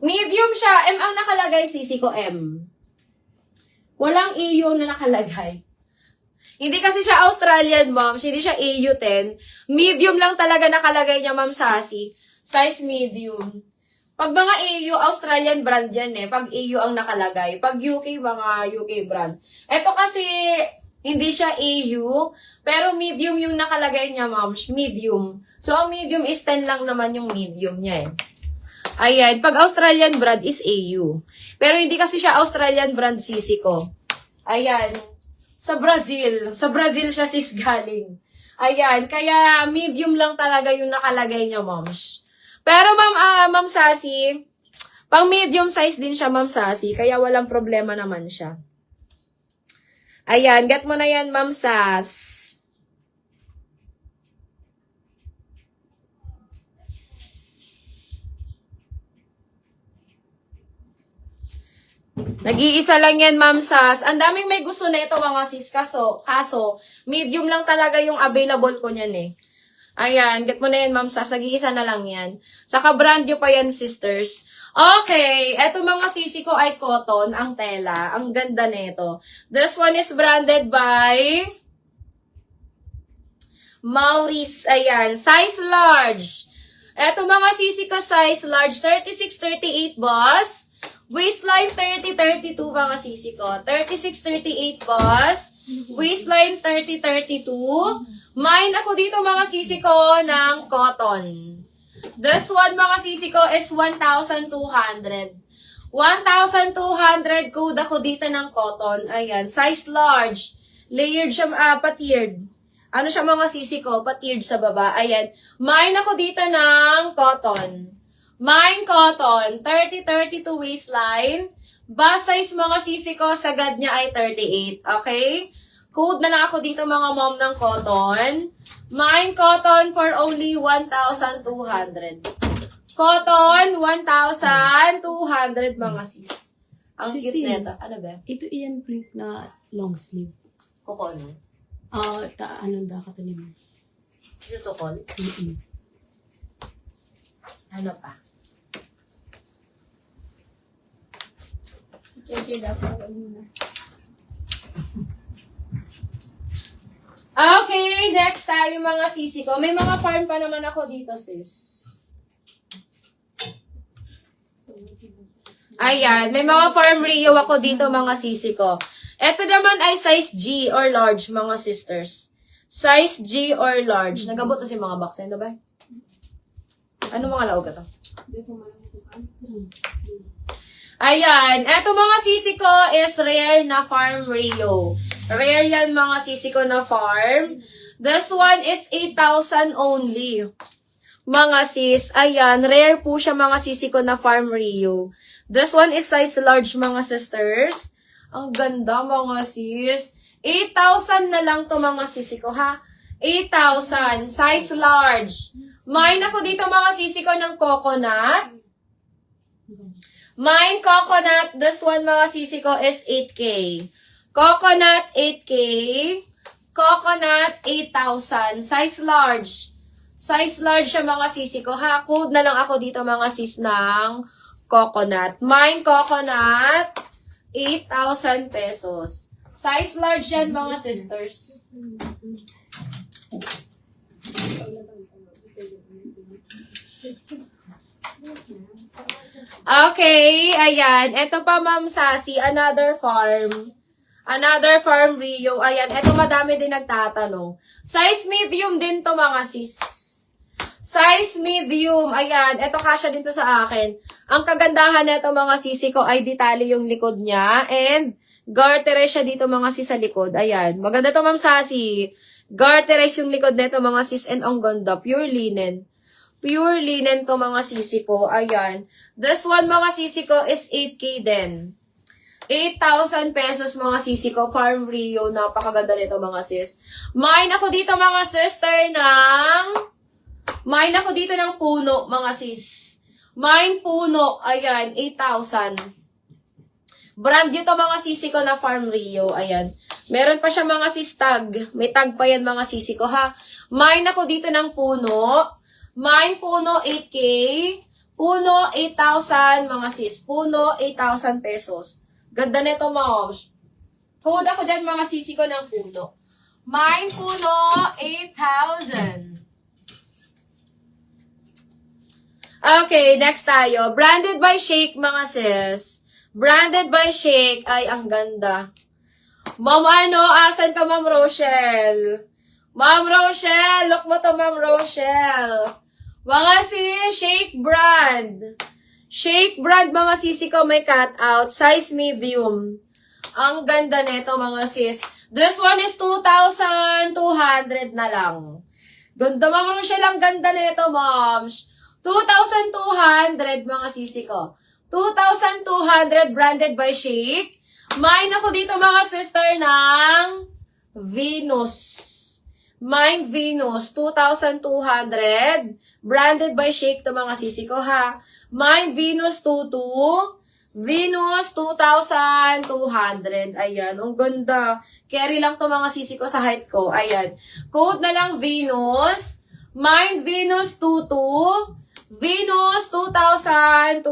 Medium siya. M ang nakalagay, sisi ko M. Walang EU na nakalagay. Hindi kasi siya Australian, ma'am. Hindi siya EU10. Medium lang talaga nakalagay niya, ma'am Sassy. Size medium. Pag mga EU, Australian brand yan eh. Pag EU ang nakalagay. Pag UK, mga UK brand. Ito kasi, hindi siya EU, pero medium yung nakalagay niya, ma'am. Medium. So, ang medium is 10 lang naman yung medium niya eh. Ayan. Pag Australian brand is EU. Pero hindi kasi siya Australian brand, sisi ko. Ayan. Sa Brazil siya sis galing. Ayan. Kaya, medium lang talaga yung nakalagay niya, moms. Pero ma'am Sassy, pang medium size din siya, ma'am Sassy, kaya walang problema naman siya. Ayan, get mo na yan, ma'am Sass. Nag-iisa lang yan, ma'am Sass. Ang daming may gusto na ito, mga sis, kaso, medium lang talaga yung available ko niyan eh. Ayan, get mo na yan, ma'am Sass. Nag-iisa na lang yan. Saka brand nyo pa yan, sisters. Okay, eto mga sisi ko ay cotton, ang tela. Ang ganda nito. This one is branded by Maurice. Ayan, size large. Eto mga sisi ko, size large. 36-38, boss. Waistline 30-32, mga sisi ko. 36-38, boss. Waistline 30-32. Mine ako dito mga sisi ko ng cotton. This one mga sisi ko is 1,200. 1,200 code ako dito ng cotton. Ayan, size large. Layered siya, patiered. Ano siya mga sisi ko? Patiered sa baba. Ayan, mine ako dito ng cotton. Mine cotton, 30-32 waistline. Bust size mga sisi ko, sagad niya ay 38. Okay? Code na lang ako dito mga mom ng cotton. Mine cotton for only 1,200. Cotton, 1,200 mga sis. Ang cute nito. Ano ba? Ito iyan print na long sleeve. Kuko ano? Anong da katalim mo? Susukol? Ano pa? Sige, dapat muna. Okay, next tayo mga sisi ko. May mga farm pa naman ako dito, sis. Ayan, may mga farm Rio ako dito, mga sisi ko. Ito naman ay size G or large, mga sisters. Size G or large. Nagabot na si mga box. Ano ba? Ano mga laog ito? Ayan, eto mga sisi ko is rare na farm Rio. Rare yan mga sisi ko na farm. This one is 8,000 only. Mga sis, ayan, rare po siya mga sisi ko na farm Rio. This one is size large mga sisters. Ang ganda mga sis. 8,000 na lang to mga sisi ko ha. 8,000, size large. Mine ako dito mga sisi ko ng coconut. Mine coconut, this one mga sisi ko is 8K. Coconut, 8K. Coconut, 8,000. Size large. Size large siya mga sisi ko. Ha, code na lang ako dito mga sis ng coconut. Mine coconut, 8,000 pesos. Size large yan mga sisters. Okay, ayan. Ito pa Ma'am Sassy, another farm. Another farm Rio. Ayan, ito madami din nagtatanong. Size medium din to mga sis. Size medium. Ayan, ito kasya din to sa akin. Ang kagandahan nito mga sisi ko ay detalye yung likod niya. And garterized siya dito mga sis sa likod. Ayan, maganda to Ma'am Sassy. Garterized yung likod nito mga sis and ang ganda. Pure linen. Pure linen to mga sisi ko. Ayan. This one mga sisi ko is 8K din. 8,000 pesos mga sisi ko. Farm Rio. Napakaganda nito mga sis. Mine ako dito mga sister Mine ako dito ng puno mga sis. Mine puno. Ayan. 8,000. Brand nyo to mga sisi ko na Farm Rio. Ayan. Meron pa siya mga sis tag. May tag pa yan mga sisi ko ha. Mine ako dito ng puno. Mine puno 8K. Puno, 8,000 mga sis. Puno, 8,000 pesos. Ganda nito, moms. Code ako dyan mga sisi ko ng puno. Mine puno, 8,000. Okay, next tayo. Branded by Shake, mga sis. Branded by Shake. Ay, ang ganda. Ma'am, asan ka, Ma'am Rochelle? Ma'am Rochelle, look mo to, Ma'am Rochelle. Mga sis, Shake brand. Shake brand, mga sisi ko, may cutout. Size medium. Ang ganda nito, mga sis. This one is 2,200 na lang. Ganda, Ma'am Rochelle, ang ganda nito, moms. 2,200, mga sisi ko. 2,200 branded by Shake. Mine ako dito, mga sister, ng Venus. Mine Venus, 2,200. Branded by Shake to, mga sisi ko, ha. Mine Venus 22. Venus 2,200. Ayan, ang ganda. Carry lang to, mga sisi ko, sa height ko. Ayan. Code na lang Venus. Mine Venus 22. Venus 2,200.